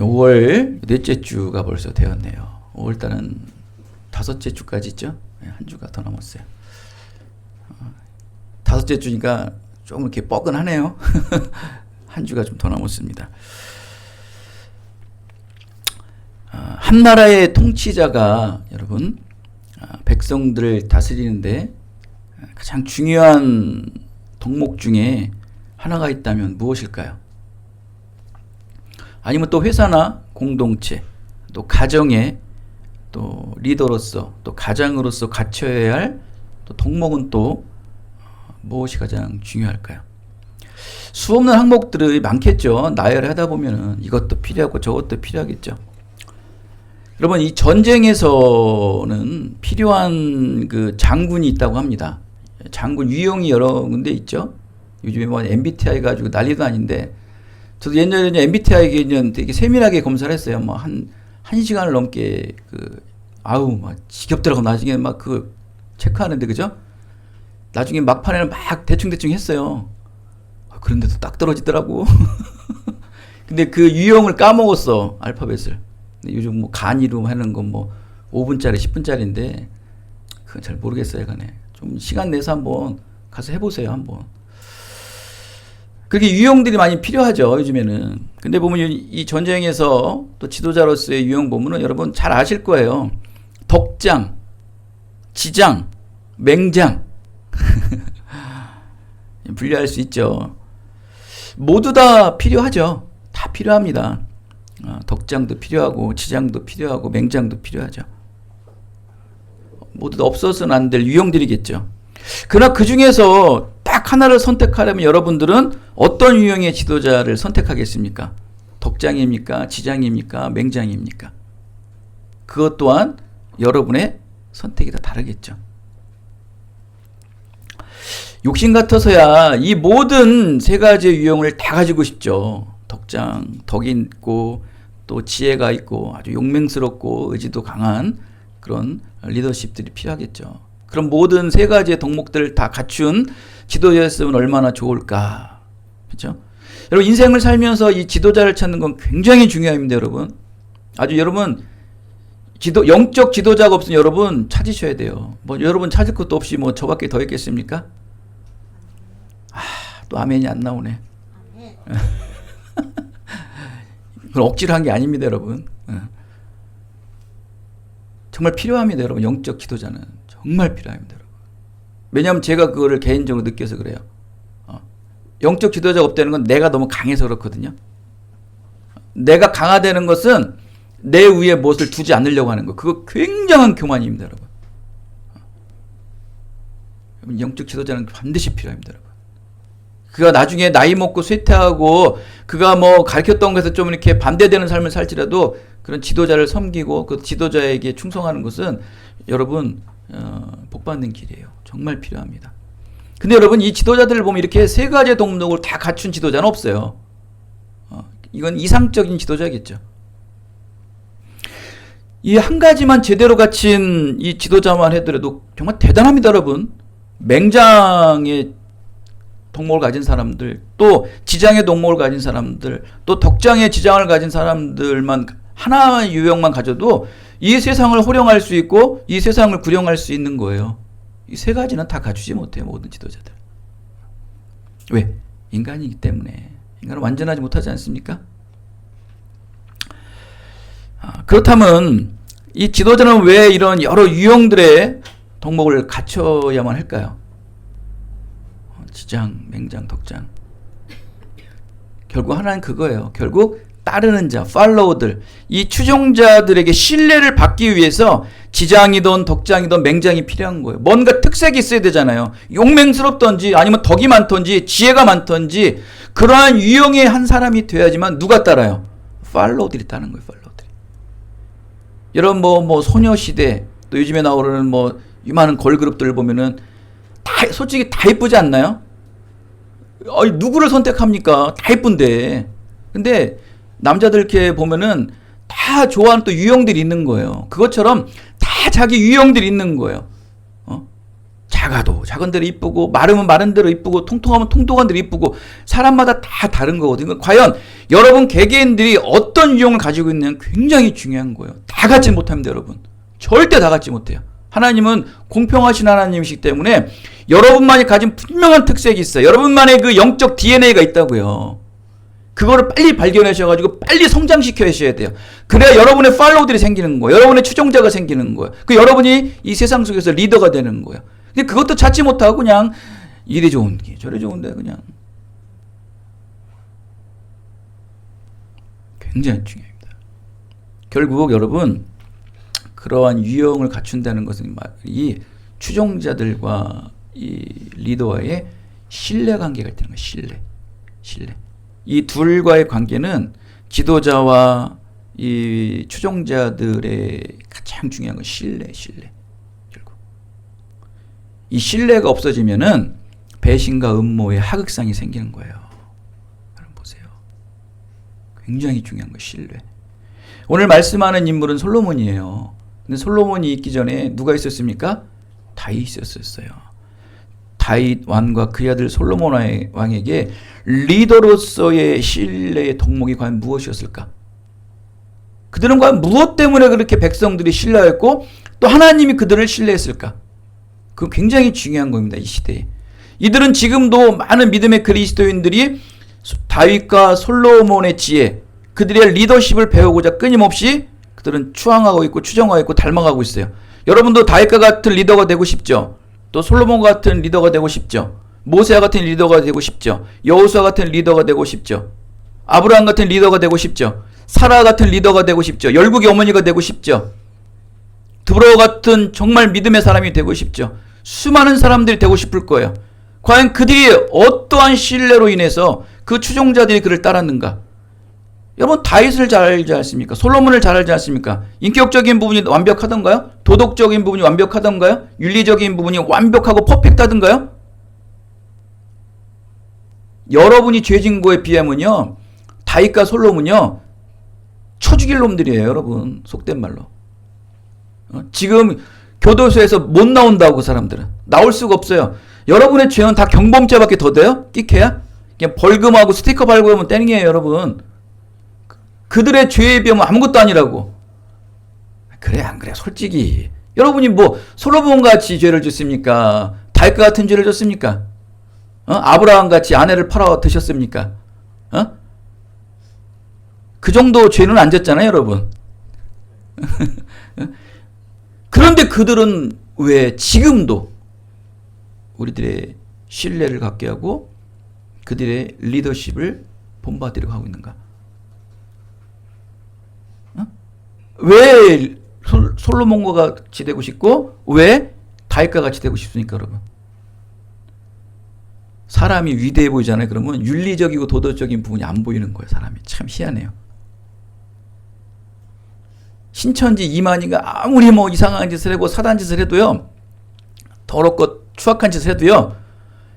5월 넷째 주가 벌써 되었네요. 5월달은 5째 주까지 있죠. 한 주가 더 남았어요. 5째 주니까 좀 이렇게 뻐근하네요. 한 주가 좀 더 남았습니다. 한 나라의 통치자가 여러분 백성들을 다스리는데 가장 중요한 덕목 중에 하나가 있다면 무엇일까요? 아니면 또 회사나 공동체, 또 가정의 또 리더로서, 또 가장으로서 갖춰야 할 또 덕목은 또 무엇이 가장 중요할까요? 수없는 항목들이 많겠죠. 나열하다 보면은 이것도 필요하고 저것도 필요하겠죠. 여러분, 이 전쟁에서는 필요한 그 장군이 있다고 합니다. 장군 유형이 여러 군데 있죠. 요즘에 뭐 MBTI 가지고 난리도 아닌데, 저도 옛날에 MBTI 되게 세밀하게 검사를 했어요. 뭐 한 시간을 넘게 막 지겹더라고. 나중에 막 체크하는데, 그죠? 나중에 막판에는 막 대충 했어요. 그런데도 딱 떨어지더라고. 근데 그 유형을 까먹었어, 알파벳을. 요즘 뭐 간이로 하는 건 뭐 5분짜리, 10분짜리인데, 그건 잘 모르겠어요, 간에. 좀 시간 내서 한번 가서 해보세요, 한번. 그렇게 유형들이 많이 필요하죠, 요즘에는. 근데 보면 이 전쟁에서 또 지도자로서의 유형 보면은 여러분 잘 아실 거예요. 덕장, 지장, 맹장. 분리할 수 있죠. 모두 다 필요하죠. 다 필요합니다. 덕장도 필요하고, 지장도 필요하고, 맹장도 필요하죠. 모두 다 없어서는 안 될 유형들이겠죠. 그러나 그 중에서 딱 하나를 선택하려면 여러분들은 어떤 유형의 지도자를 선택하겠습니까? 덕장입니까? 지장입니까? 맹장입니까? 그것 또한 여러분의 선택이 다 다르겠죠. 욕심 같아서야 이 모든 세 가지의 유형을 다 가지고 싶죠. 덕장, 덕이 있고 또 지혜가 있고 아주 용맹스럽고 의지도 강한 그런 리더십들이 필요하겠죠. 그럼 모든 세 가지의 덕목들을 다 갖춘 지도자였으면 얼마나 좋을까. 그렇죠? 여러분, 인생을 살면서 이 지도자를 찾는 건 굉장히 중요합니다, 여러분. 아주 여러분 영적 지도자가 없으면 여러분 찾으셔야 돼요. 뭐 여러분 찾을 것도 없이 뭐 저밖에 더 있겠습니까? 또 아멘이 안 나오네. 그건 억지로 한 게 아닙니다, 여러분. 정말 필요합니다, 여러분. 영적 지도자는 정말 필요합니다, 여러분. 왜냐하면 제가 그거를 개인적으로 느껴서 그래요. 영적 지도자가 없다는 건 내가 너무 강해서 그렇거든요. 내가 강화되는 것은 내 위에 무엇을 두지 않으려고 하는 거. 그거 굉장한 교만입니다, 여러분. 영적 지도자는 반드시 필요합니다, 여러분. 그가 나중에 나이 먹고 쇠퇴하고 그가 뭐 가르쳤던 것에서 좀 이렇게 반대되는 삶을 살지라도 그런 지도자를 섬기고 그 지도자에게 충성하는 것은 여러분 복받는 길이에요. 정말 필요합니다. 근데 여러분, 이 지도자들을 보면 이렇게 세 가지의 덕목을 다 갖춘 지도자는 없어요. 이건 이상적인 지도자겠죠. 이 한 가지만 제대로 갖춘 이 지도자만 해더라도 정말 대단합니다, 여러분. 맹장의 덕목을 가진 사람들, 또 지장의 덕목을 가진 사람들, 또 덕장의 지장을 가진 사람들만 하나의 유형만 가져도 이 세상을 호령할 수 있고 이 세상을 구령할 수 있는 거예요. 이 세 가지는 다 갖추지 못해요, 모든 지도자들. 왜? 인간이기 때문에. 인간은 완전하지 못하지 않습니까? 그렇다면 이 지도자는 왜 이런 여러 유형들의 덕목을 갖춰야만 할까요? 지장, 맹장, 덕장. 결국 하나는 그거예요. 결국 따르는 자, 팔로워들, 이 추종자들에게 신뢰를 받기 위해서 지장이든 덕장이든 맹장이 필요한 거예요. 뭔가 특색이 있어야 되잖아요. 용맹스럽던지 아니면 덕이 많던지 지혜가 많던지 그러한 유형의 한 사람이 돼야지만 누가 따라요? 팔로워들이 따르는 거예요. 팔로워들이. 여러분 뭐 소녀시대, 또 요즘에 나오는 뭐 많은 걸그룹들 보면은 솔직히 다 예쁘지 않나요? 누구를 선택합니까? 다 예쁜데. 근데 남자들 이렇게 보면은 다 좋아하는 또 유형들이 있는 거예요. 그것처럼 다 자기 유형들이 있는 거예요. 작아도 작은 대로 이쁘고 마르면 마른 대로 이쁘고 통통하면 통통한 대로 이쁘고 사람마다 다 다른 거거든요. 과연 여러분 개개인들이 어떤 유형을 가지고 있느냐는 굉장히 중요한 거예요. 다 갖지 못합니다, 여러분. 절대 다 갖지 못해요. 하나님은 공평하신 하나님이시기 때문에 여러분만이 가진 분명한 특색이 있어요. 여러분만의 그 영적 DNA가 있다고요. 그거를 빨리 발견하셔가지고 빨리 성장시켜 하셔야 돼요. 그래야 여러분의 팔로우들이 생기는 거예요. 여러분의 추종자가 생기는 거예요. 그 여러분이 이 세상 속에서 리더가 되는 거예요. 근데 그것도 찾지 못하고 그냥 이리 좋은데 저리 좋은데 그냥 굉장히 중요합니다. 결국 여러분 그러한 유형을 갖춘다는 것은 이 추종자들과 이 리더와의 신뢰관계가 있다는 거예요. 신뢰. 이 둘과의 관계는 지도자와 이 추종자들의 가장 중요한 건 신뢰. 결국 이 신뢰가 없어지면은 배신과 음모의 하극상이 생기는 거예요. 여러분 보세요. 굉장히 중요한 건 신뢰. 오늘 말씀하는 인물은 솔로몬이에요. 근데 솔로몬이 있기 전에 누가 있었습니까? 다윗이 있었어요. 다윗 왕과 그의 아들 솔로몬 왕에게 리더로서의 신뢰의 덕목이 과연 무엇이었을까? 그들은 과연 무엇 때문에 그렇게 백성들이 신뢰했고 또 하나님이 그들을 신뢰했을까? 그건 굉장히 중요한 겁니다. 이 시대에. 이들은 지금도 많은 믿음의 그리스도인들이 다윗과 솔로몬의 지혜, 그들의 리더십을 배우고자 끊임없이 그들은 추앙하고 있고 추정하고 있고 닮아가고 있어요. 여러분도 다윗과 같은 리더가 되고 싶죠? 또 솔로몬 같은 리더가 되고 싶죠? 모세와 같은 리더가 되고 싶죠? 여호수아 같은 리더가 되고 싶죠? 아브라함 같은 리더가 되고 싶죠? 사라 같은 리더가 되고 싶죠? 열국의 어머니가 되고 싶죠? 드보라 같은 정말 믿음의 사람이 되고 싶죠? 수많은 사람들이 되고 싶을 거예요. 과연 그들이 어떠한 신뢰로 인해서 그 추종자들이 그를 따랐는가? 여러분 다윗을 잘 알지 않습니까? 솔로몬을 잘 알지 않습니까? 인격적인 부분이 완벽하던가요? 도덕적인 부분이 완벽하던가요? 윤리적인 부분이 완벽하고 퍼펙트하던가요? 여러분이 죄진 거에 비하면요 다윗과 솔로몬은요 쳐 죽일 놈들이에요. 여러분 속된 말로. 지금 교도소에서 못 나온다고 그 사람들은. 나올 수가 없어요. 여러분의 죄는 다 경범죄밖에 더 돼요? 끼케야? 그냥 벌금하고 스티커 발급하면 땡이에요. 여러분. 그들의 죄에 비하면 아무것도 아니라고. 그래 안 그래 솔직히 여러분이 뭐 솔로몬 같이 죄를 짓습니까? 다윗과 같은 죄를 졌습니까? 아브라함 같이 아내를 팔아 드셨습니까? 그 정도 죄는 안 졌잖아요, 여러분. 그런데 그들은 왜 지금도 우리들의 신뢰를 갖게 하고 그들의 리더십을 본받으려고 하고 있는가? 왜 솔로몬과 같이 되고 싶고 왜 다윗과 같이 되고 싶습니까, 여러분? 사람이 위대해 보이잖아요. 그러면 윤리적이고 도덕적인 부분이 안 보이는 거예요. 사람이 참 희한해요. 신천지 이만희가 아무리 뭐 이상한 짓을 하고 사단 짓을 해도요, 더럽고 추악한 짓을 해도요,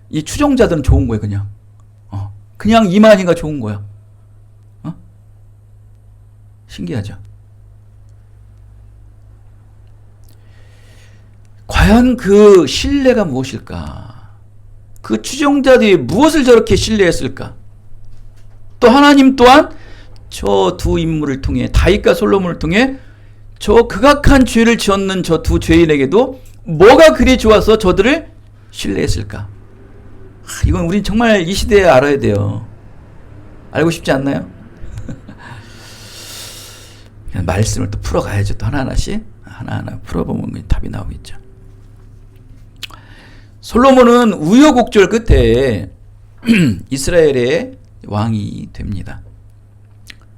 이 추종자들은 좋은 거예요. 그냥 이만희가 좋은 거야. 신기하죠? 과연 그 신뢰가 무엇일까? 그 추종자들이 무엇을 저렇게 신뢰했을까? 또 하나님 또한 저 두 인물을 통해 다윗과 솔로몬을 통해 저 극악한 죄를 지었는 저 두 죄인에게도 뭐가 그리 좋아서 저들을 신뢰했을까? 이건 우린 정말 이 시대에 알아야 돼요. 알고 싶지 않나요? 그냥 말씀을 또 풀어가야죠. 또 하나하나씩 하나하나 풀어보면 답이 나오겠죠. 솔로몬은 우여곡절 끝에 이스라엘의 왕이 됩니다.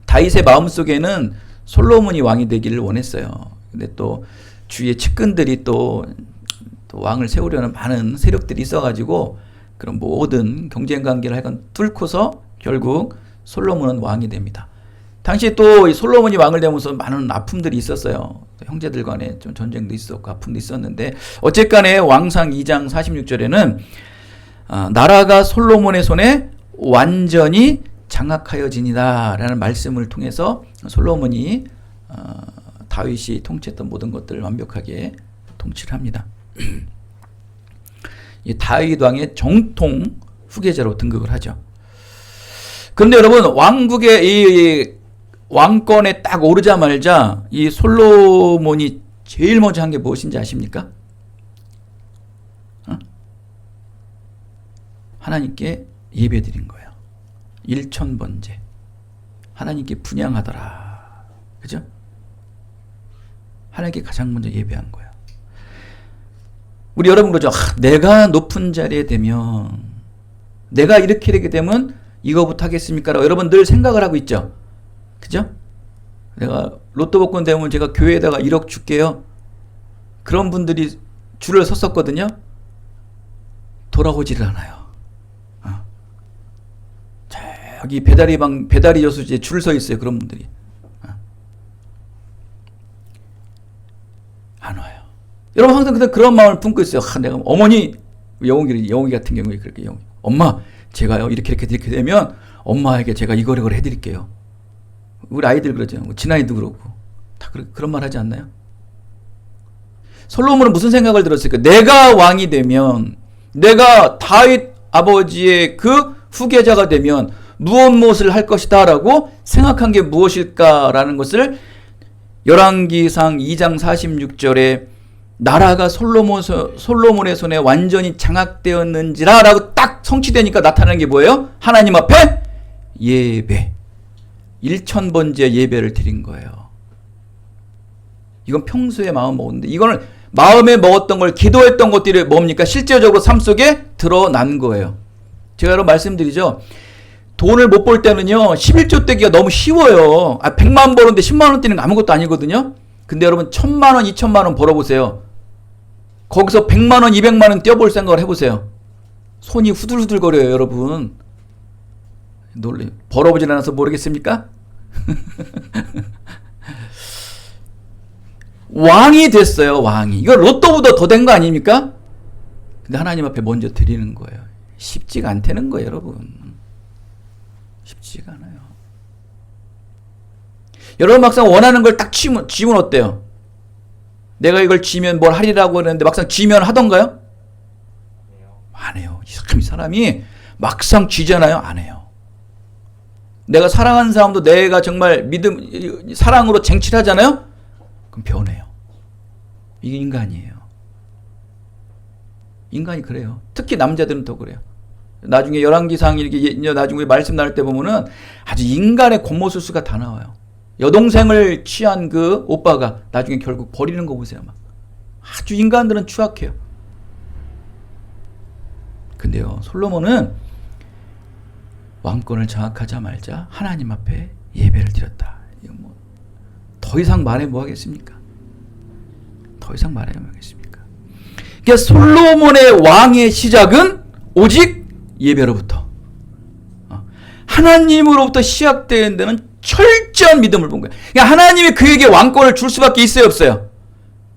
다윗의 마음속에는 솔로몬이 왕이 되기를 원했어요. 근데 또 주위의 측근들이 또 왕을 세우려는 많은 세력들이 있어가지고 그런 모든 경쟁관계를 하여간 뚫고서 결국 솔로몬은 왕이 됩니다. 당시 또 솔로몬이 왕을 되면서 많은 아픔들이 있었어요. 형제들 간에 좀 전쟁도 있었고 아픔도 있었는데 어쨌간에 왕상 2장 46절에는 나라가 솔로몬의 손에 완전히 장악하여지니라 라는 말씀을 통해서 솔로몬이 다윗이 통치했던 모든 것들을 완벽하게 통치를 합니다. 이 다윗 왕의 정통 후계자로 등극을 하죠. 그런데 여러분, 왕국의 이 왕권에 딱 오르자마자 이 솔로몬이 제일 먼저 한 게 무엇인지 아십니까? 하나님께 예배드린 거예요. 일천번제. 하나님께 분향하더라. 그죠? 하나님께 가장 먼저 예배한 거예요. 우리 여러분 그러죠. 내가 높은 자리에 되면, 내가 이렇게 되게 되면 이거부터 하겠습니까? 라고 여러분 늘 생각을 하고 있죠. 그죠? 내가 로또 복권 되면 제가 교회에다가 1억 줄게요. 그런 분들이 줄을 섰었거든요. 돌아오지를 않아요. 저기 배다리 저수지에 줄 서 있어요. 그런 분들이. 안 와요. 여러분 항상 그런 마음을 품고 있어요. 내가 어머니, 영웅이 같은 경우에 그렇게 엄마, 제가요 이렇게 되면 엄마에게 제가 이걸 해드릴게요. 우리 아이들 그러죠. 진아이도 그러고 다 그런 말 하지 않나요? 솔로몬은 무슨 생각을 들었을까? 내가 왕이 되면, 내가 다윗 아버지의 그 후계자가 되면 무엇을 할 것이다 라고 생각한 게 무엇일까라는 것을 열왕기상 2장 46절에 나라가 솔로몬의 손에 완전히 장악되었는지라 라고 딱 성취되니까 나타나는 게 뭐예요? 하나님 앞에 예배. 일천번제 예배를 드린 거예요. 이건 평소에 마음 먹었는데, 이거는 마음에 먹었던 걸, 기도했던 것들이 뭡니까? 실제적으로 삶 속에 드러난 거예요. 제가 여러분 말씀드리죠. 돈을 못 벌 때는요, 11조 떼기가 너무 쉬워요. 100만 버는데 10만원 떼는 거 아무것도 아니거든요. 근데 여러분 1000만원, 2000만원 벌어보세요. 거기서 100만원, 200만원 떼어볼 생각을 해보세요. 손이 후들후들 거려요, 여러분. 벌어보진 않아서 모르겠습니까? 왕이 됐어요, 왕이. 이거 로또보다 더 된 거 아닙니까? 근데 하나님 앞에 먼저 드리는 거예요. 쉽지가 않다는 거예요, 여러분. 쉽지가 않아요. 여러분 막상 원하는 걸 딱 쥐면 어때요? 내가 이걸 쥐면 뭘 하리라고 했는데 막상 쥐면 하던가요? 안 해요. 이 사람이 막상 쥐잖아요? 안 해요. 내가 사랑하는 사람도 내가 정말 사랑으로 쟁취하잖아요? 그럼 변해요. 이게 인간이에요. 인간이 그래요. 특히 남자들은 더 그래요. 나중에 열왕기상 이렇게 나중에 말씀 나눌 때 보면은 아주 인간의 겉모술수가 다 나와요. 여동생을 취한 그 오빠가 나중에 결국 버리는 거 보세요. 막. 아주 인간들은 추악해요. 근데요, 솔로몬은 왕권을 장악하자마자 하나님 앞에 예배를 드렸다. 이거 뭐 더 이상 말해 뭐 하겠습니까? 더 이상 말해 뭐 하겠습니까? 그러니까 솔로몬의 왕의 시작은 오직 예배로부터, 하나님으로부터 시작되는 데는 철저한 믿음을 본 거예요. 그러니까 하나님이 그에게 왕권을 줄 수밖에 있어요, 없어요?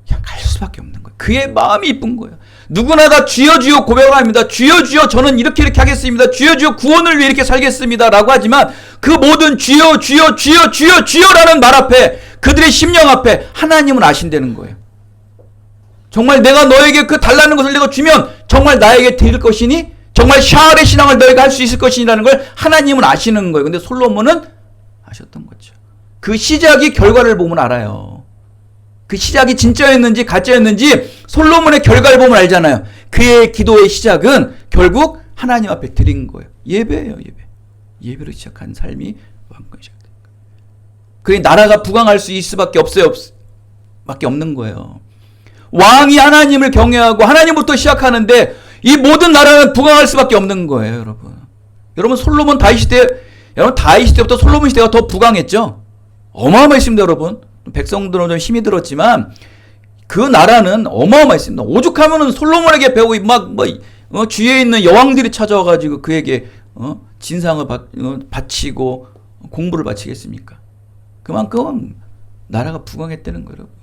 그냥 갈 수밖에 없는 거예요. 그의 마음이 이쁜 거예요. 누구나 다 주여 주여 고백을 합니다. 주여 주여 저는 이렇게 하겠습니다. 주여 주여 구원을 위해 이렇게 살겠습니다 라고 하지만 그 모든 주여 주여 주여 주여 주여라는 말 앞에, 그들의 심령 앞에 하나님은 아신다는 거예요. 정말 내가 너에게 그 달라는 것을 내가 주면 정말 나에게 드릴 것이니, 정말 샤알의 신앙을 너희가 할 수 있을 것이라는 걸 하나님은 아시는 거예요. 근데 솔로몬은 아셨던 거죠. 그 시작이 결과를 보면 알아요. 그 시작이 진짜였는지 가짜였는지 솔로몬의 결과를 보면 알잖아요. 그의 기도의 시작은 결국 하나님 앞에 드린 거예요. 예배예요, 예배. 예배로 시작한 삶이 왕권이 시작된 거예요. 그의 나라가 부강할 수 있을 수밖에 밖에 없는 거예요. 왕이 하나님을 경외하고 하나님부터 시작하는데 이 모든 나라는 부강할 수밖에 없는 거예요, 여러분. 여러분 솔로몬 다윗 때부터 솔로몬 시대가 더 부강했죠. 어마어마했습니다, 여러분. 백성들은 좀 힘이 들었지만 그 나라는 어마어마했습니다. 오죽하면은 솔로몬에게 배우고 주위에 있는 여왕들이 찾아와가지고 그에게 진상을 바치고 공부를 바치겠습니까? 그만큼 나라가 부강했다는 거예요, 여러분.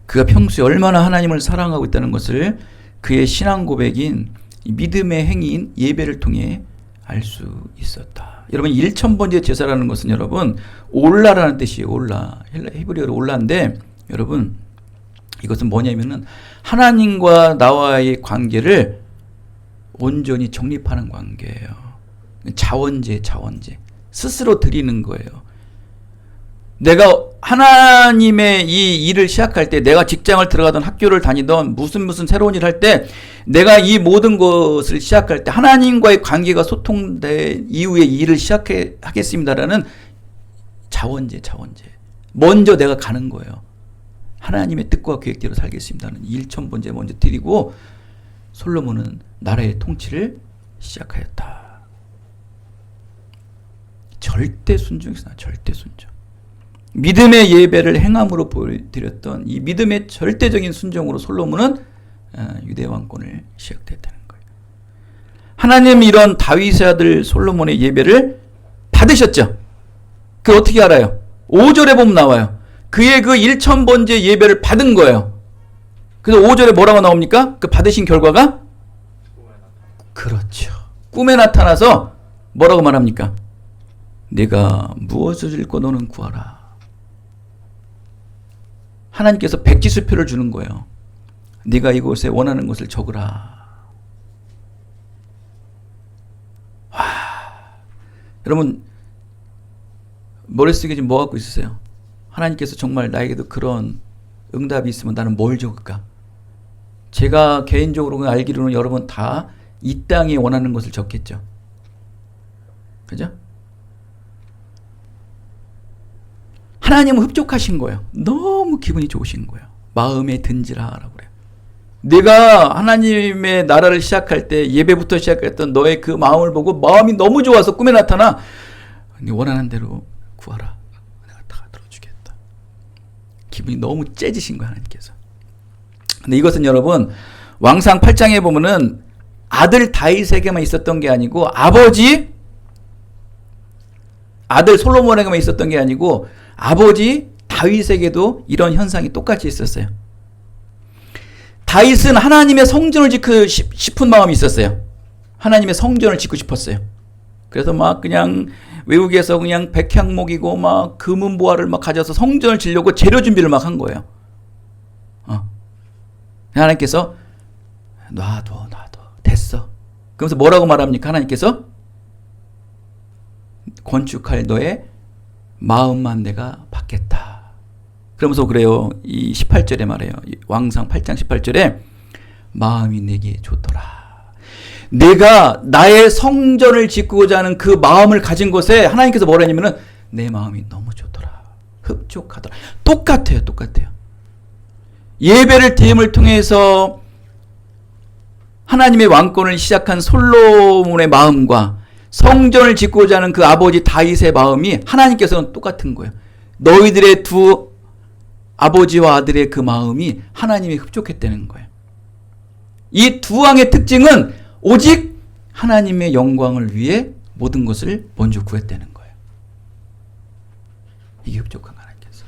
그가 평소에 얼마나 하나님을 사랑하고 있다는 것을 그의 신앙 고백인 믿음의 행위인 예배를 통해 알 수 있었다. 여러분, 1000번째 제사라는 것은 여러분 올라라는 뜻이에요. 올라. 히브리어로 올라인데 여러분 이것은 뭐냐면은 하나님과 나와의 관계를 온전히 정립하는 관계예요. 자원제. 스스로 드리는 거예요. 내가 하나님의 이 일을 시작할 때, 내가 직장을 들어가던 학교를 다니던 무슨 새로운 일을 할 때, 내가 이 모든 것을 시작할 때 하나님과의 관계가 소통된 이후에 이 일을 시작하겠습니다라는 자원제. 먼저 내가 가는 거예요. 하나님의 뜻과 계획대로 살겠습니다는 일천번제 먼저 드리고 솔로몬은 나라의 통치를 시작하였다. 절대 순종이다. 절대 순종. 믿음의 예배를 행함으로 보여드렸던 이 믿음의 절대적인 순종으로 솔로몬은 유대 왕권을 시작됐다는 거예요. 하나님 이런 다윗의 아들 솔로몬의 예배를 받으셨죠. 그 어떻게 알아요? 5절에 보면 나와요. 그의 그 1000번째 예배를 받은 거예요. 그래서 5절에 뭐라고 나옵니까? 그 받으신 결과가? 그렇죠. 꿈에 나타나서 뭐라고 말합니까? 내가 무엇을 읽고 너는 구하라. 하나님께서 백지수표를 주는 거예요. 네가 이곳에 원하는 것을 적으라. 와, 여러분 머릿속에 지금 뭐 갖고 있으세요? 하나님께서 정말 나에게도 그런 응답이 있으면 나는 뭘 적을까? 제가 개인적으로 알기로는 여러분 다 이 땅에 원하는 것을 적겠죠. 그죠? 하나님은 흡족하신 거예요. 너무 기분이 좋으신 거예요. 마음에 든지라라고 그래요. 내가 하나님의 나라를 시작할 때 예배부터 시작했던 너의 그 마음을 보고 마음이 너무 좋아서 꿈에 나타나 네 원하는 대로 구하라. 내가 다 들어주겠다. 기분이 너무 째지신 거예요. 하나님께서. 근데 이것은 여러분 왕상 8장에 보면은 아들 다윗에게만 있었던 게 아니고 아들 솔로몬에게만 있었던 게 아니고 아버지 다윗에게도 이런 현상이 똑같이 있었어요. 다윗은 하나님의 성전을 짓고 싶은 마음이 있었어요. 하나님의 성전을 짓고 싶었어요. 그래서 막 그냥 외국에서 그냥 백향목이고 막 금은보화를 막 가져서 성전을 지려고 재료 준비를 막 한 거예요. 하나님께서 놔둬 됐어. 그러면서 뭐라고 말합니까? 하나님께서 건축할 너의 마음만 내가 받겠다. 그러면서 그래요. 이 18절에 말해요. 왕상 8장 18절에 마음이 내게 좋더라. 내가 나의 성전을 짓고자 하는 그 마음을 가진 것에 하나님께서 뭐라 하냐면은 내 마음이 너무 좋더라. 흡족하더라. 똑같아요. 예배를 드림을 통해서 하나님의 왕권을 시작한 솔로몬의 마음과 성전을 짓고자 하는 그 아버지 다윗의 마음이 하나님께서는 똑같은 거예요. 너희들의 두 아버지와 아들의 그 마음이 하나님이 흡족했다는 거예요. 이 두 왕의 특징은 오직 하나님의 영광을 위해 모든 것을 먼저 구했다는 거예요. 이게 흡족한 하나님께서.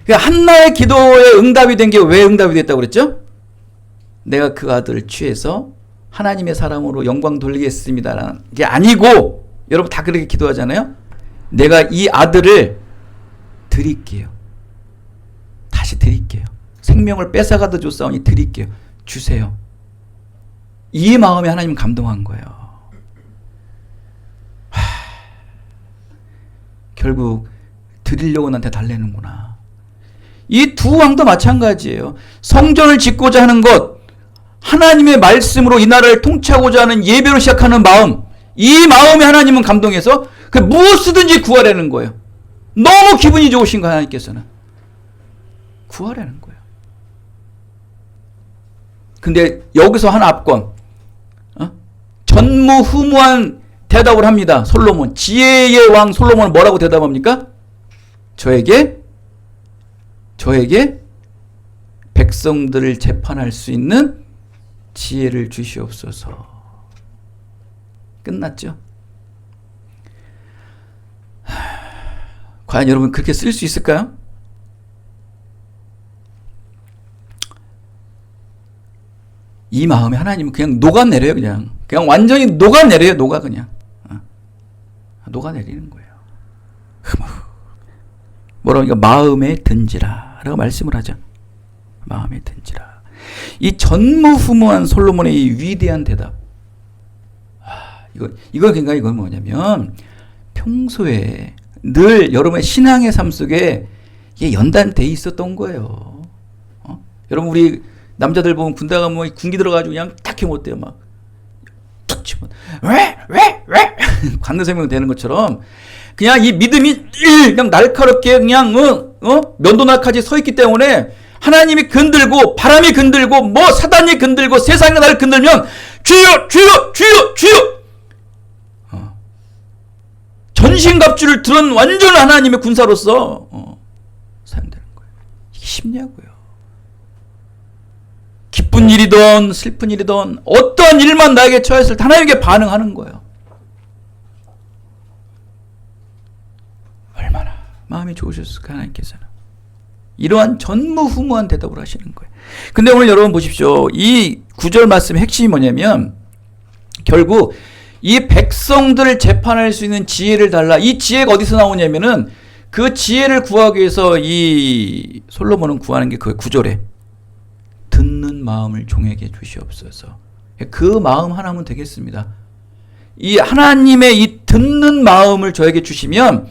그러니까 한나의 기도에 응답이 된 게 왜 응답이 됐다고 그랬죠? 내가 그 아들을 취해서 하나님의 사람으로 영광 돌리겠습니다라는 게 아니고, 여러분 다 그렇게 기도하잖아요. 내가 이 아들을 드릴게요. 다시 드릴게요. 생명을 뺏어가도 줬사오니 드릴게요. 주세요. 이 마음에 하나님은 감동한 거예요. 결국 드리려고 나한테 달래는구나. 이 두 왕도 마찬가지예요. 성전을 짓고자 하는 것, 하나님의 말씀으로 이 나라를 통치하고자 하는 예배로 시작하는 마음, 이 마음에 하나님은 감동해서 그 무엇이든지 구하라는 거예요. 너무 기분이 좋으신 거예요. 하나님께서는 구하라는 거예요. 근데 여기서 한 압권, 전무후무한 대답을 합니다. 솔로몬, 지혜의 왕 솔로몬은 뭐라고 대답합니까? 저에게 백성들을 재판할 수 있는 지혜를 주시옵소서. 끝났죠? 과연 여러분 그렇게 쓸 수 있을까요? 이 마음에 하나님은 그냥 녹아내려요. 그냥 완전히 녹아내려요. 녹아내리는 거예요. 뭐라고 하니까 마음에 든지라 라고 말씀을 하죠. 마음에 든지라. 이 전무후무한 솔로몬의 이 위대한 대답. 이거 그러니까 이건 뭐냐면 평소에 늘 여러분의 신앙의 삶 속에 이게 연단돼 있었던 거예요. 여러분 우리 남자들 보면 군대 가면 군기 들어가지고 그냥 딱히 못 돼요. 막 툭 치면 왜 관계 설명 되는 것처럼 그냥 이 믿음이 그냥 날카롭게 그냥 면도 날카지 서 있기 때문에 하나님이 건들고 바람이 건들고 뭐 사단이 건들고 세상이 나를 건들면 주여 주여 주여 주여 전신갑주를 들은 완전 하나님의 군사로서 사용되는 거예요. 이게 쉽냐고요. 기쁜 일이든 슬픈 일이든 어떠한 일만 나에게 처했을 때 하나님께 반응하는 거예요. 얼마나 마음이 좋으셨을까 하나님께서는. 이러한 전무후무한 대답을 하시는 거예요. 근데 오늘 여러분 보십시오. 이 9절 말씀의 핵심이 뭐냐면 결국 이 백성들을 재판할 수 있는 지혜를 달라. 이 지혜가 어디서 나오냐면은 그 지혜를 구하기 위해서 이 솔로몬은 구하는 게 그 9절에 듣는 마음을 종에게 주시옵소서. 그 마음 하나면 되겠습니다. 이 하나님의 이 듣는 마음을 저에게 주시면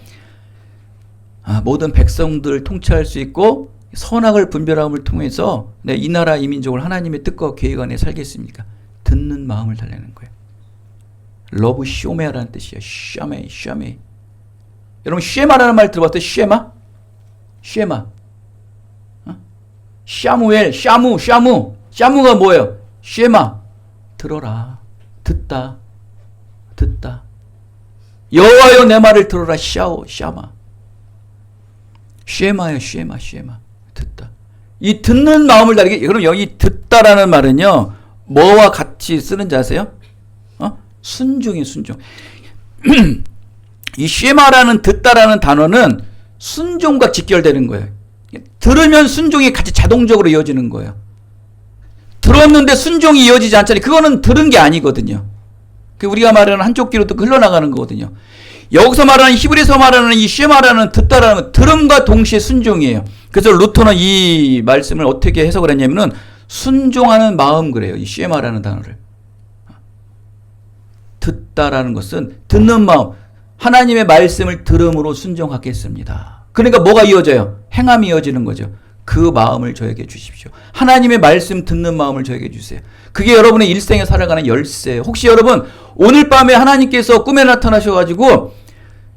모든 백성들을 통치할 수 있고 선악을 분별함을 통해서 이 나라 이 민족을 하나님의 뜻과 계획 안에 살겠습니까? 듣는 마음을 달라는 거예요. 러브 쇼메라는 뜻이에요. 쇼메. 여러분 쉐마라는 말 들어봤어요? 쉐마. 샤무엘, 샤무가 뭐예요? 쉐마. 들어라. 듣다. 여호와여 내 말을 들어라. 샤마. 쉐마요. 듣다. 이 듣는 마음을 다르게. 그럼 여기 듣다라는 말은요. 뭐와 같이 쓰는지 아세요? 순종이 순종. 이 쉐마라는 듣다라는 단어는 순종과 직결되는 거예요. 들으면 순종이 같이 자동적으로 이어지는 거예요. 들었는데 순종이 이어지지 않잖아요. 그거는 들은 게 아니거든요. 우리가 말하는 한쪽 귀로 또 흘러나가는 거거든요. 여기서 말하는 히브리서 말하는 이 쉐마라는 듣다라는 들음과 동시에 순종이에요. 그래서 루터는 이 말씀을 어떻게 해석을 했냐면은 순종하는 마음 그래요. 이 쉐마라는 단어를. 듣다라는 것은 듣는 마음. 하나님의 말씀을 들음으로 순종하겠습니다. 그러니까 뭐가 이어져요? 행함이 이어지는 거죠. 그 마음을 저에게 주십시오. 하나님의 말씀 듣는 마음을 저에게 주세요. 그게 여러분의 일생에 살아가는 열쇠예요. 혹시 여러분 오늘 밤에 하나님께서 꿈에 나타나셔가지고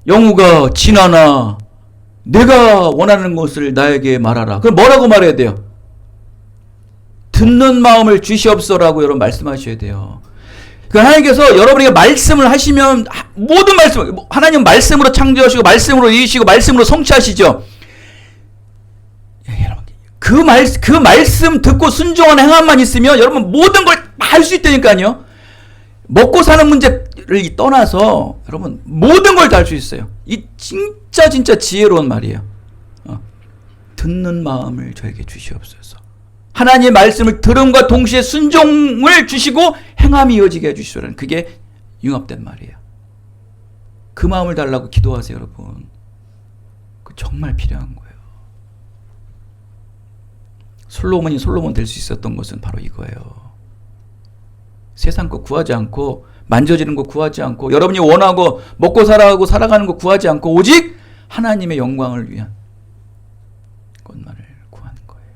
영우가 지나나 내가 원하는 것을 나에게 말하라. 그럼 뭐라고 말해야 돼요? 듣는 마음을 주시옵소라고 여러분 말씀하셔야 돼요. 그 하나님께서 여러분에게 말씀을 하시면 모든 말씀, 하나님 말씀으로 창조하시고 말씀으로 이으시고 말씀으로 성취하시죠. 그 말씀 듣고 순종하는 행함만 있으면 여러분 모든 걸 다 할 수 있다니까요. 먹고 사는 문제를 떠나서 여러분 모든 걸 다 할 수 있어요. 이 진짜 지혜로운 말이에요. 듣는 마음을 저에게 주시옵소서. 하나님의 말씀을 들음과 동시에 순종을 주시고 행함이 이어지게 해주시라는 그게 융합된 말이에요. 그 마음을 달라고 기도하세요, 여러분. 그 정말 필요한 거예요. 솔로몬이 솔로몬 될 수 있었던 것은 바로 이거예요. 세상 거 구하지 않고 만져지는 거 구하지 않고 여러분이 원하고 먹고 살아가고 살아가는 거 구하지 않고 오직 하나님의 영광을 위한 것만을 구하는 거예요.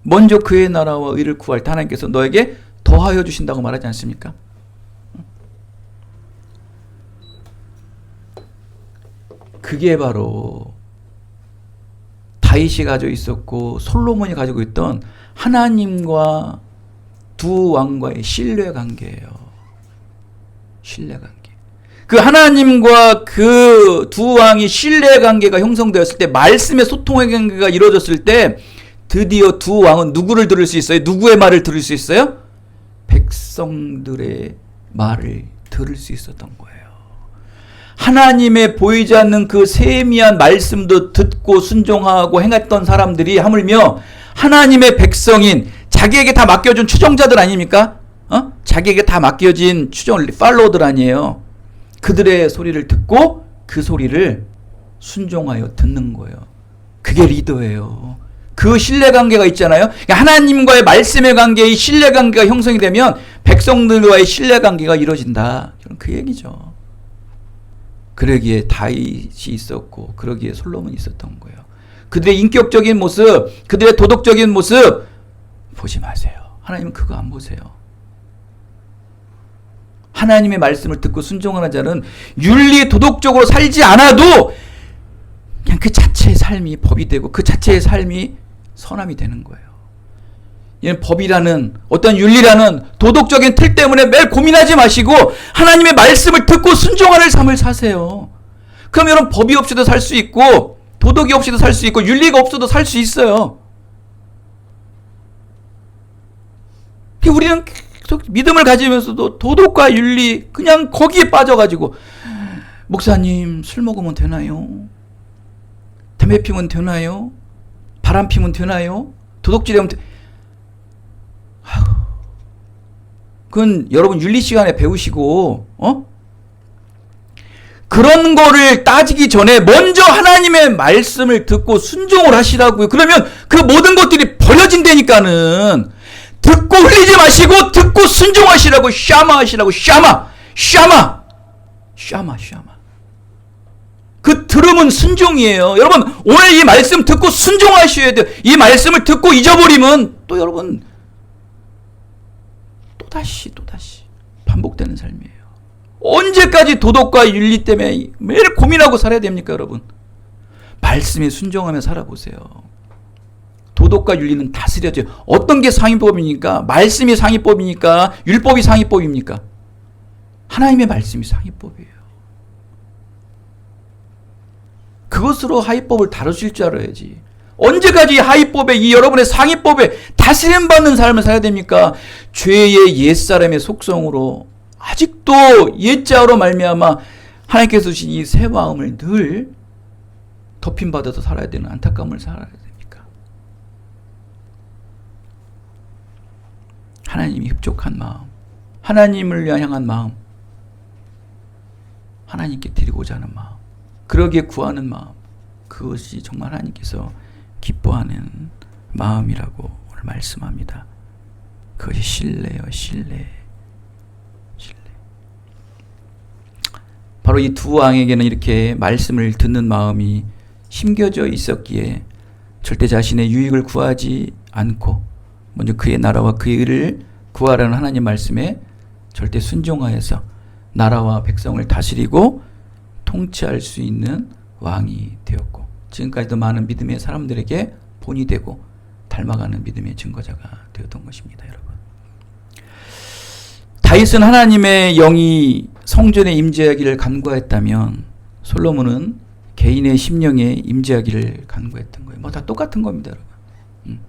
먼저 그의 나라와 의를 구할 때 하나님께서 너에게 더하여 주신다고 말하지 않습니까? 그게 바로 다윗이 가지고 있었고 솔로몬이 가지고 있던 하나님과 두 왕과의 신뢰 관계예요. 신뢰 관계. 그 하나님과 그 두 왕이 신뢰 관계가 형성되었을 때 말씀의 소통의 관계가 이루어졌을 때 드디어 두 왕은 누구를 들을 수 있어요? 누구의 말을 들을 수 있어요? 백성들의 말을 들을 수 있었던 거예요. 하나님의 보이지 않는 그 세미한 말씀도 듣고 순종하고 행했던 사람들이 하물며 하나님의 백성인 자기에게 다 맡겨준 추종자들 아닙니까? 자기에게 다 맡겨진 팔로워들 아니에요. 그들의 소리를 듣고 그 소리를 순종하여 듣는 거예요. 그게 리더예요. 그 신뢰관계가 있잖아요. 하나님과의 말씀의 관계의 신뢰관계가 형성이 되면 백성들과의 신뢰관계가 이루어진다. 그 얘기죠. 그러기에 다윗이 있었고 그러기에 솔로몬이 있었던 거예요. 그들의 인격적인 모습, 그들의 도덕적인 모습 보지 마세요. 하나님은 그거 안 보세요. 하나님의 말씀을 듣고 순종하는 자는 윤리 도덕적으로 살지 않아도 그냥 그 자체의 삶이 법이 되고 그 자체의 삶이 선함이 되는 거예요. 이는 법이라는 어떤 윤리라는 도덕적인 틀 때문에 매일 고민하지 마시고 하나님의 말씀을 듣고 순종하는 삶을 사세요. 그럼 여러분 법이 없이도 살 수 있고 도덕이 없이도 살 수 있고 윤리가 없어도 살 수 있어요. 우리는 계속 믿음을 가지면서도 도덕과 윤리 그냥 거기에 빠져가지고 목사님 술 먹으면 되나요? 담배 피우면 되나요? 바람 피우면 되나요? 도둑질하면 그건 여러분 윤리 시간에 배우시고 그런 거를 따지기 전에 먼저 하나님의 말씀을 듣고 순종을 하시라고요. 그러면 그 모든 것들이 버려진다니까는. 듣고 흘리지 마시고 듣고 순종하시라고. 샤마 하시라고. 샤마. 그 들음은 순종이에요. 여러분 오늘 이 말씀 듣고 순종하셔야 돼요. 이 말씀을 듣고 잊어버리면 또 여러분 또다시 반복되는 삶이에요. 언제까지 도덕과 윤리 때문에 매일 고민하고 살아야 됩니까 여러분? 말씀에 순종하며 살아보세요. 도덕과 윤리는 다스려져요. 어떤 게 상위법입니까? 말씀이 상위법입니까? 율법이 상위법입니까? 하나님의 말씀이 상위법이에요. 그것으로 하위법을 다루실 줄 알아야지. 언제까지 하위법에 이 여러분의 상위법에 다스림 받는 삶을 살아야 됩니까? 죄의 옛사람의 속성으로 아직도 옛자로 말미암아 하나님께서 주신 이 새 마음을 늘 덮임받아서 살아야 되는 안타까움을 살아야 됩니까? 하나님이 흡족한 마음, 하나님을 향한 마음, 하나님께 드리고자 하는 마음, 그러기에 구하는 마음, 그것이 정말 하나님께서 기뻐하는 마음이라고 오늘 말씀합니다. 그것이 신뢰예요. 신뢰. 바로 이 두 왕에게는 이렇게 말씀을 듣는 마음이 심겨져 있었기에 절대 자신의 유익을 구하지 않고 먼저 그의 나라와 그의 의를 구하라는 하나님 말씀에 절대 순종하여서 나라와 백성을 다스리고 통치할 수 있는 왕이 되었고 지금까지도 많은 믿음의 사람들에게 본이 되고 닮아가는 믿음의 증거자가 되었던 것입니다. 여러분, 다윗은 하나님의 영이 성전에 임재하기를 간구했다면 솔로몬은 개인의 심령에 임재하기를 간구했던 거예요. 뭐 다 똑같은 겁니다. 여러분.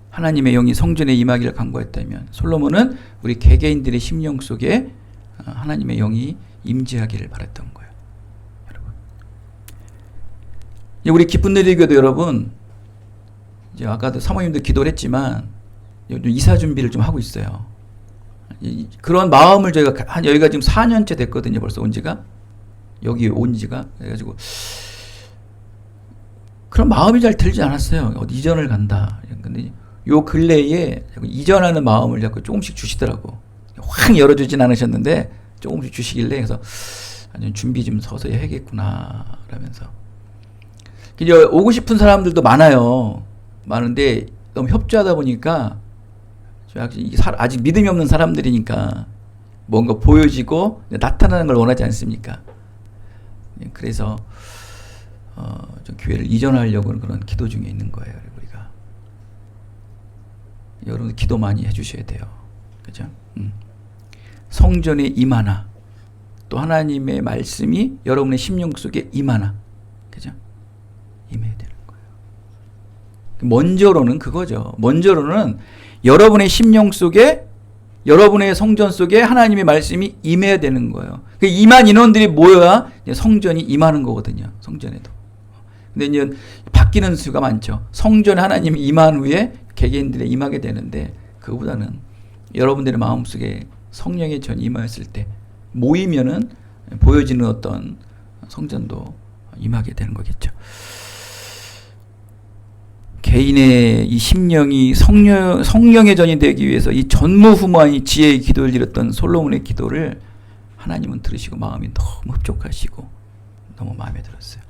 하나님의 영이 성전에 임하기를 간구했다면 솔로몬은 우리 개개인들의 심령 속에 하나님의 영이 임재하기를 바랬던 거예요. 여러분, 우리 기쁜 내리교도 여러분, 이제 아까도 사모님도 기도를 했지만 요즘 이사 준비를 좀 하고 있어요. 그런 마음을 저희가 여기가 지금 4년째 됐거든요. 벌써 온 지가. 여기 온 지가. 그래가지고 그런 마음이 잘 들지 않았어요. 어디 이전을 간다. 근데 요 근래에 이전하는 마음을 자꾸 조금씩 주시더라고. 확 열어주진 않으셨는데 조금씩 주시길래 그래서 준비 좀 서서히 해야겠구나 라면서. 이제 오고 싶은 사람들도 많아요. 많은데 너무 협조하다 보니까 아직 믿음이 없는 사람들이니까 뭔가 보여지고 나타나는 걸 원하지 않습니까? 그래서 좀 교회를 이전하려고 그런 기도 중에 있는 거예요. 우리가 여러분 기도 많이 해주셔야 돼요. 그죠? 성전에 임하나 또 하나님의 말씀이 여러분의 심령 속에 임하나, 그죠? 임해야 되는 거예요. 먼저로는 그거죠. 먼저로는 여러분의 심령 속에, 여러분의 성전 속에 하나님의 말씀이 임해야 되는 거예요. 그 임한 인원들이 모여야 성전이 임하는 거거든요. 성전에도. 근데 이제 바뀌는 수가 많죠. 성전에 하나님이 임한 후에 개개인들이 임하게 되는데, 그거보다는 여러분들의 마음속에 성령의 전 임하였을 때 모이면은 보여지는 어떤 성전도 임하게 되는 거겠죠. 개인의 이 심령이 성령의 전이 되기 위해서 이 전무후무한 이 지혜의 기도를 드렸던 솔로몬의 기도를 하나님은 들으시고 마음이 너무 흡족하시고 너무 마음에 들었어요.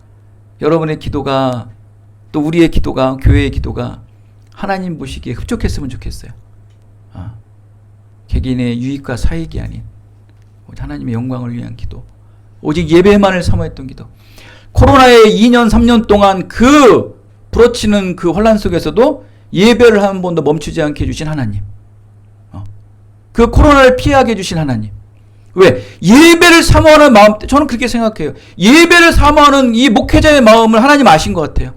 여러분의 기도가, 또 우리의 기도가, 교회의 기도가 하나님 보시기에 흡족했으면 좋겠어요. 개개인의 유익과 사익이 아닌 하나님의 영광을 위한 기도, 오직 예배만을 사모했던 기도. 코로나의 2년 3년 동안 그 부러치는 그 혼란 속에서도 예배를 한 번도 멈추지 않게 해주신 하나님, 그 코로나를 피하게 해주신 하나님. 왜? 예배를 사모하는 마음, 저는 그렇게 생각해요. 예배를 사모하는 이 목회자의 마음을 하나님 아신 것 같아요.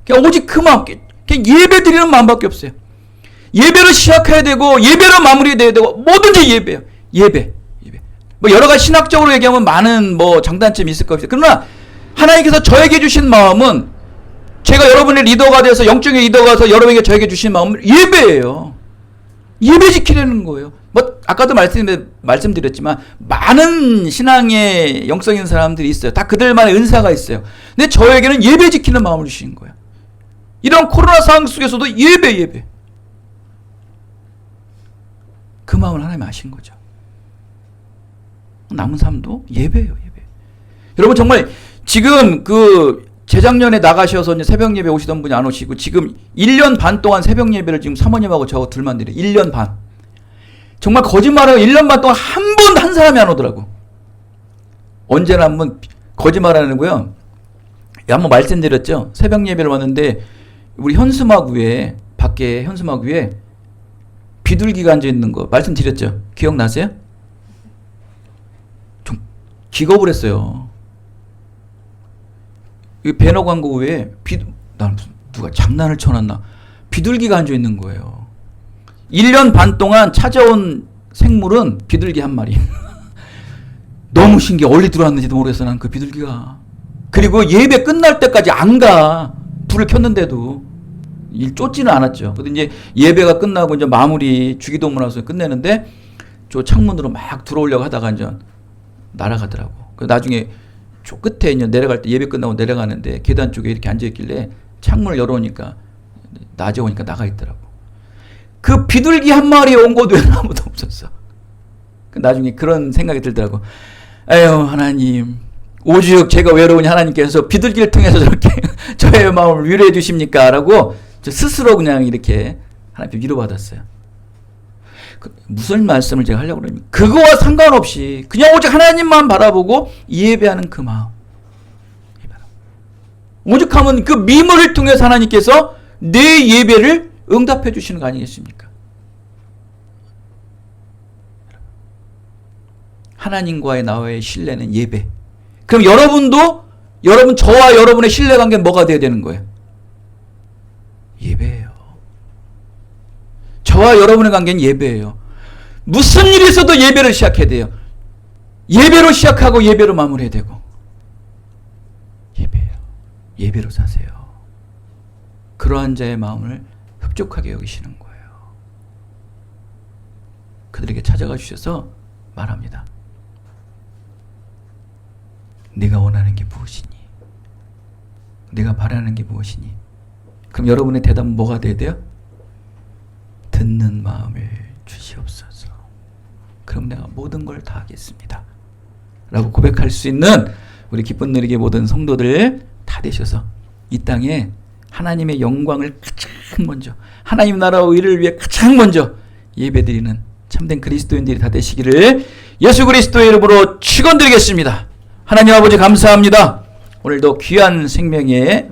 그냥 오직 그 마음, 그냥 예배 드리는 마음밖에 없어요. 예배를 시작해야 되고 예배로 마무리돼야 되고 뭐든지 예배예요. 예배. 뭐 여러 가지 신학적으로 얘기하면 많은 뭐 장단점이 있을 것 같아요. 그러나 하나님께서 저에게 주신 마음은, 제가 여러분의 리더가 돼서 영적인 리더가 돼서 여러분에게 저에게 주신 마음은 예배예요. 예배 지키려는 거예요. 뭐 아까도 말씀드렸지만 많은 신앙의 영성 있는 사람들이 있어요. 다 그들만의 은사가 있어요. 근데 저에게는 예배 지키는 마음을 주신 거예요. 이런 코로나 상황 속에서도 예배. 그 마음을 하나님 아신 거죠. 남은 삶도 예배예요. 여러분 정말 지금 그 재작년에 나가셔서 이제 새벽 예배 오시던 분이 안 오시고 지금 1년 반 동안 새벽 예배를 지금 사모님하고 저 둘만 드려요. 1년 반. 정말 거짓말하고 1년 반 동안 한 사람이 안 오더라고. 언제나 한번 거짓말하는 거요. 한번 말씀드렸죠. 새벽 예배를 왔는데 우리 현수막 위에, 밖에 현수막 위에 비둘기가 앉아 있는 거 말씀드렸죠. 기억나세요? 좀 기겁을 했어요. 이 배너 광고 외에 난 누가 장난을 쳐놨나, 비둘기가 앉아 있는 거예요. 1년 반 동안 찾아온 생물은 비둘기 한 마리. 너무 신기해. 어디 들어왔는지도 모르겠어 난 그 비둘기가. 그리고 예배 끝날 때까지 안 가. 불을 켰는데도 일 쫓지는 않았죠. 근데 이제 예배가 끝나고 이제 마무리 주기도문하면서 끝내는데 저 창문으로 막 들어오려고 하다가 이제 날아가더라고. 그 나중에 저 끝에 이제 내려갈 때, 예배 끝나고 내려가는데 계단 쪽에 이렇게 앉아있길래 창문을 열어오니까 낮에 오니까 나가 있더라고. 그 비둘기 한 마리 온 곳 외에는 아무도 없었어. 나중에 그런 생각이 들더라고. 에휴 하나님, 오죽 제가 외로우니 하나님께서 비둘기를 통해서 저렇게 저의 마음을 위로해 주십니까? 라고 저 스스로 그냥 이렇게 하나님께 위로받았어요. 무슨 말씀을 제가 하려고 그러냐면, 그거와 상관없이 그냥 오직 하나님만 바라보고 예배하는 그 마음. 오죽하면 그 미물을 통해서 하나님께서 내 예배를 응답해 주시는 거 아니겠습니까? 하나님과의 나와의 신뢰는 예배. 그럼 여러분 저와 여러분의 신뢰 관계는 뭐가 돼야 되는 거예요? 예배예요. 저와 여러분의 관계는 예배예요. 무슨 일이 있어도 예배를 시작해야 돼요. 예배로 시작하고 예배로 마무리해야 되고. 예배예요. 예배로 사세요. 그러한 자의 마음을 흡족하게 여기시는 거예요. 그들에게 찾아가 주셔서 말합니다. 네가 원하는 게 무엇이니? 네가 바라는 게 무엇이니? 그럼 여러분의 대답은 뭐가 돼야 돼요? 듣는 마음을 주시옵소서. 그럼 내가 모든 걸 다 하겠습니다. 라고 고백할 수 있는 우리 기쁜 누리개 모든 성도들 다 되셔서 이 땅에 하나님의 영광을 가장 먼저, 하나님 나라와 의를 위해 가장 먼저 예배드리는 참된 그리스도인들이 다 되시기를 예수 그리스도의 이름으로 축원드리겠습니다. 하나님 아버지 감사합니다. 오늘도 귀한 생명의